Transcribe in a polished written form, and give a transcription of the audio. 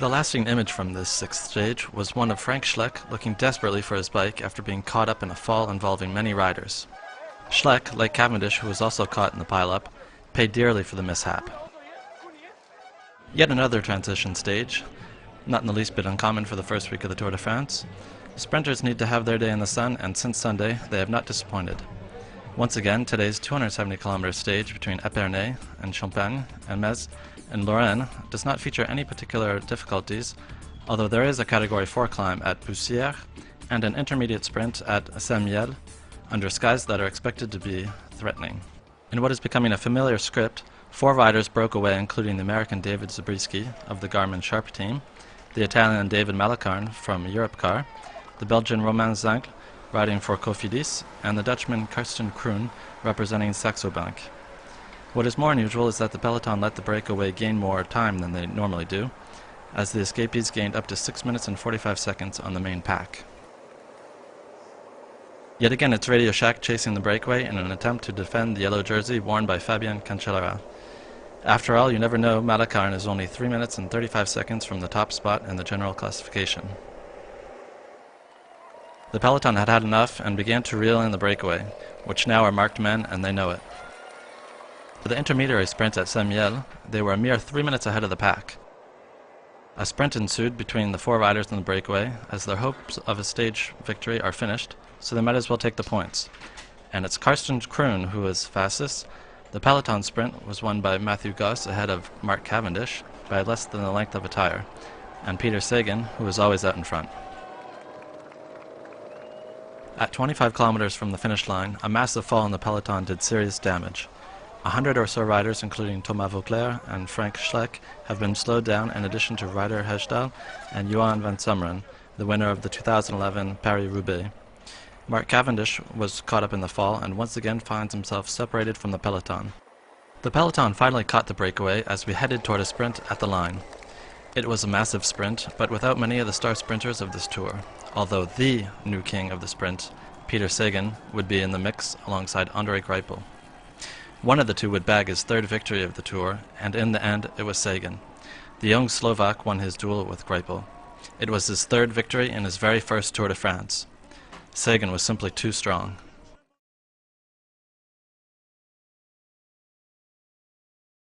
The lasting image from this sixth stage was one of Frank Schleck looking desperately for his bike after being caught up in a fall involving many riders. Schleck, like Cavendish, who was also caught in the pileup, paid dearly for the mishap. Yet another transition stage, not in the least bit uncommon for the first week of the Tour de France. Sprinters need to have their day in the sun, and since Sunday, they have not disappointed. Once again, today's 270-kilometer stage between Epernay and Champagne and Metz in Lorraine does not feature any particular difficulties, although there is a Category 4 climb at Bussière and an intermediate sprint at Saint-Mihiel under skies that are expected to be threatening. In what is becoming a familiar script, 4 riders broke away, including the American David Zabriskie of the Garmin Sharp team, the Italian David Malacarne from Europcar, the Belgian Romain Zinckle riding for Cofidis, and the Dutchman Karsten Kroon representing Saxo Bank. What is more unusual is that the peloton let the breakaway gain more time than they normally do, as the escapees gained up to 6 minutes and 45 seconds on the main pack. Yet again, it's Radio Shack chasing the breakaway in an attempt to defend the yellow jersey worn by Fabien Cancellara. After all, you never know, Malacarne is only 3 minutes and 35 seconds from the top spot in the general classification. The peloton had had enough and began to reel in the breakaway, which now are marked men and they know it. For the intermediary sprint at Saint-Mihiel, they were a mere 3 minutes ahead of the pack. A sprint ensued between the 4 riders in the breakaway, as their hopes of a stage victory are finished, so they might as well take the points. And it's Karsten Kroon who was fastest. The peloton sprint was won by Matthew Goss ahead of Mark Cavendish by less than the length of a tire, and Peter Sagan, who was always out in front. At 25 kilometers from the finish line, a massive fall in the peloton did serious damage. 100 or so riders, including Thomas Vauclair and Frank Schleck, have been slowed down, in addition to Ryder Hesjedal and Johan van Zumeren, the winner of the 2011 Paris-Roubaix. Mark Cavendish was caught up in the fall and once again finds himself separated from the peloton. The peloton finally caught the breakaway as we headed toward a sprint at the line. It was a massive sprint, but without many of the star sprinters of this tour, although the new king of the sprint, Peter Sagan, would be in the mix alongside André Greipel. One of the two would bag his 3rd victory of the tour, and in the end it was Sagan. The young Slovak won his duel with Greipel. It was his 3rd victory in his very first Tour de France. Sagan was simply too strong.